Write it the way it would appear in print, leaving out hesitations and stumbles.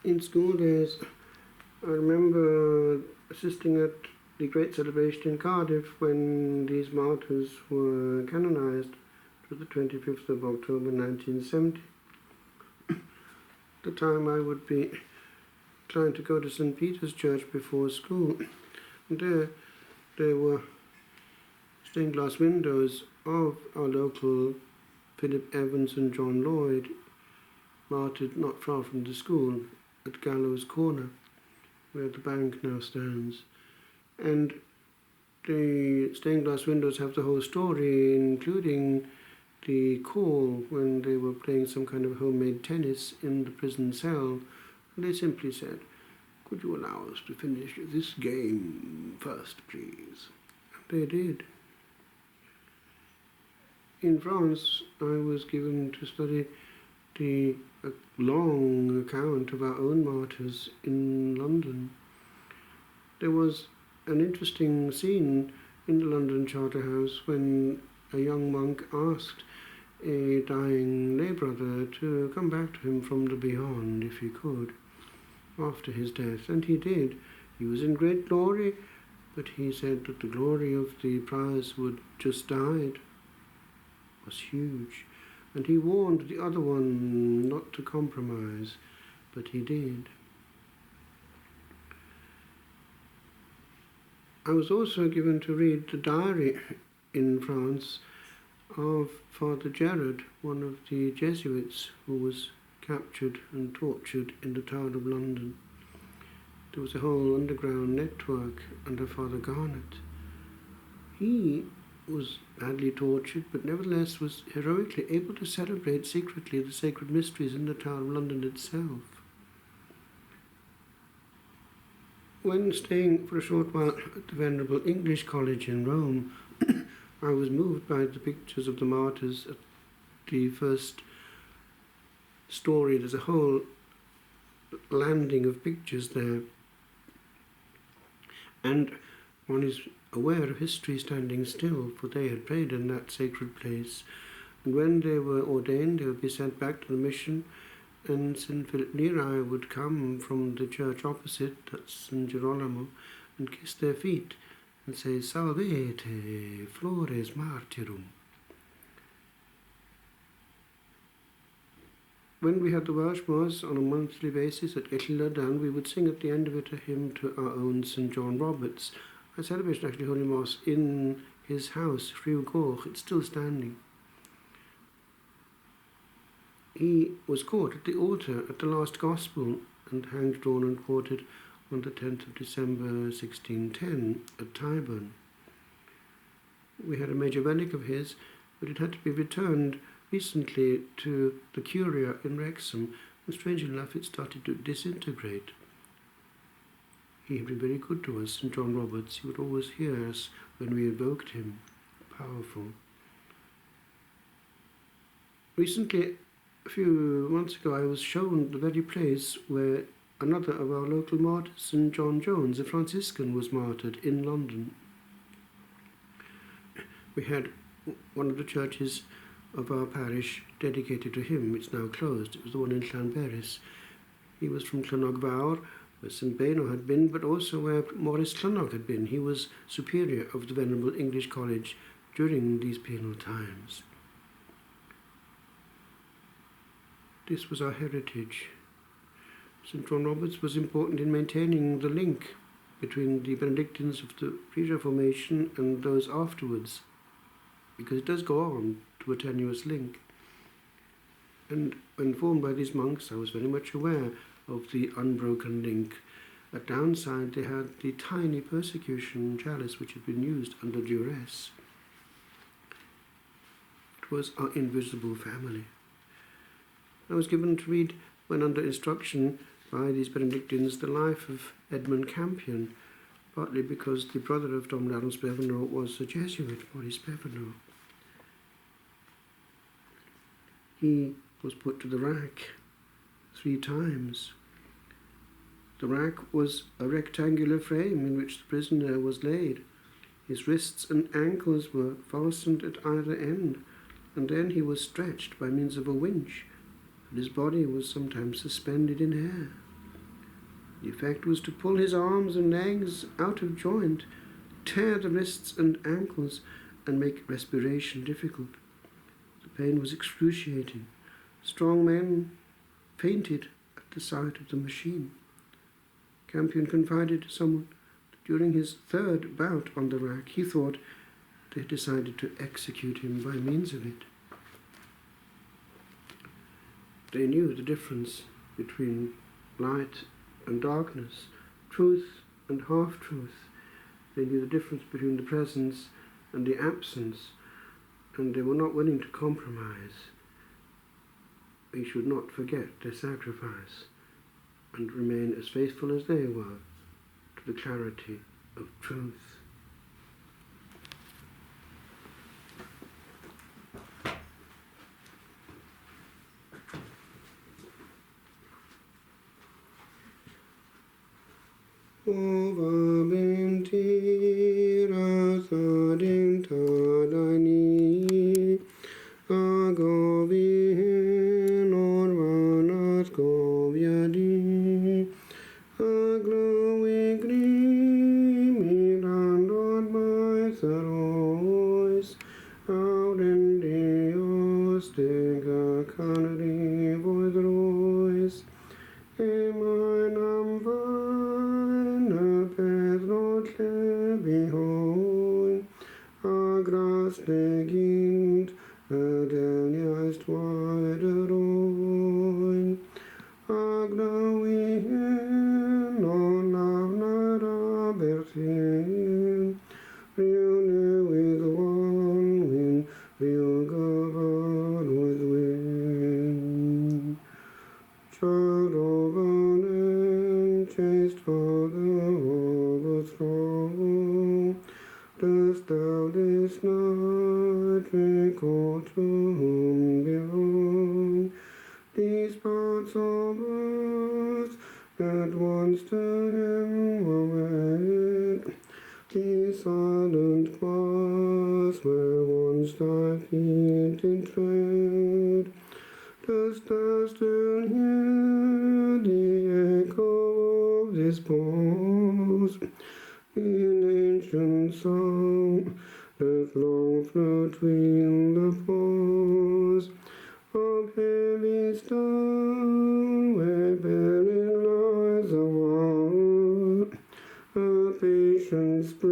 In school days, I remember assisting at the great celebration in Cardiff when these martyrs were canonised. It was the 25th of October 1970. At the time I would be trying to go to St. Peter's Church before school. And there were stained glass windows of our local Philip Evans and John Lloyd, martyred not far from the school at Gallows Corner, where the bank now stands. And the stained glass windows have the whole story, including the call when they were playing some kind of homemade tennis in the prison cell. And they simply said, "Could you allow us to finish this game first, please?" And they did. In France, I was given to study the long account of our own martyrs in London. There was an interesting scene in the London Charterhouse when a young monk asked a dying lay brother to come back to him from the beyond if he could after his death, and he did. He was in great glory, but he said that the glory of the prize who had just died was huge, and he warned the other one not to compromise, but he did. I was also given to read the diary in France of Father Gerard, one of the Jesuits who was captured and tortured in the Tower of London. There was a whole underground network under Father Garnet. He was badly tortured, but nevertheless was heroically able to celebrate secretly the sacred mysteries in the Tower of London itself. When staying for a short while at the Venerable English College in Rome, I was moved by the pictures of the martyrs at the first story. There's a whole landing of pictures there, and one is aware of history standing still, for they had prayed in that sacred place. And when they were ordained, they would be sent back to the mission, and St. Philip Neri would come from the church opposite, that's St. Girolamo, and kiss their feet and say, "Salvete, flores martyrum." When we had the Welsh Mass on a monthly basis at Llywelyn, we would sing at the end of it a hymn to our own St. John Roberts. I celebrated actually Holy Mass in his house, Rhyw Goch. It's still standing. He was caught at the altar at the last Gospel and hanged, drawn and quartered on the 10th of December 1610 at Tyburn. We had a major relic of his, but it had to be returned recently to the Curia in Wrexham, and strangely enough it started to disintegrate. He had been very good to us, St. John Roberts. He would always hear us when we invoked him. Powerful. Recently, a few months ago, I was shown the very place where another of our local martyrs, St. John Jones, a Franciscan, was martyred in London. We had one of the churches of our parish dedicated to him. It's now closed. It was the one in Llanberis. He was from Llanogfawr, where St. Beno had been, but also where Maurice Clunog had been. He was superior of the Venerable English College during these penal times. This was our heritage. St. John Roberts was important in maintaining the link between the Benedictines of the pre-Reformation and those afterwards, because it does go on to a tenuous link. And when formed by these monks, I was very much aware of the unbroken link. At Downside, they had the tiny persecution chalice which had been used under duress. It was our invisible family. I was given to read, when under instruction by these Benedictines, the life of Edmund Campion, partly because the brother of Dom Laurence Bevernoux was a Jesuit, Maurice Bevernoux. He was put to the rack 3 times. The rack was a rectangular frame in which the prisoner was laid. His wrists and ankles were fastened at either end, and then he was stretched by means of a winch, and his body was sometimes suspended in air. The effect was to pull his arms and legs out of joint, tear the wrists and ankles, and make respiration difficult. The pain was excruciating. Strong men fainted at the sight of the machine. Campion confided to someone that during his third bout on the rack, he thought they had decided to execute him by means of it. They knew the difference between light and darkness, truth and half-truth. They knew the difference between the presence and the absence, and they were not willing to compromise. We should not forget their sacrifice and remain as faithful as they were to the clarity of truth. Ova binti rasadin tadani agovihin orvanas govyadi aglovi grimi randon by sarois auden dios dega canari voidrois emanam behold, agras negint, adeliast wideroin, aglawihin, non avnara berthin, reune with one wind, real govern with wind. Child of an chased for the overthrow, dost thou this night recall to whom belong these parts of earth that once to him were wed, these silent paths where once thy feet did tread? Dost thou still hear the echo of this pause in ancient song that long flowed between the pause of heavy stone where buried lies a war, a patient spirit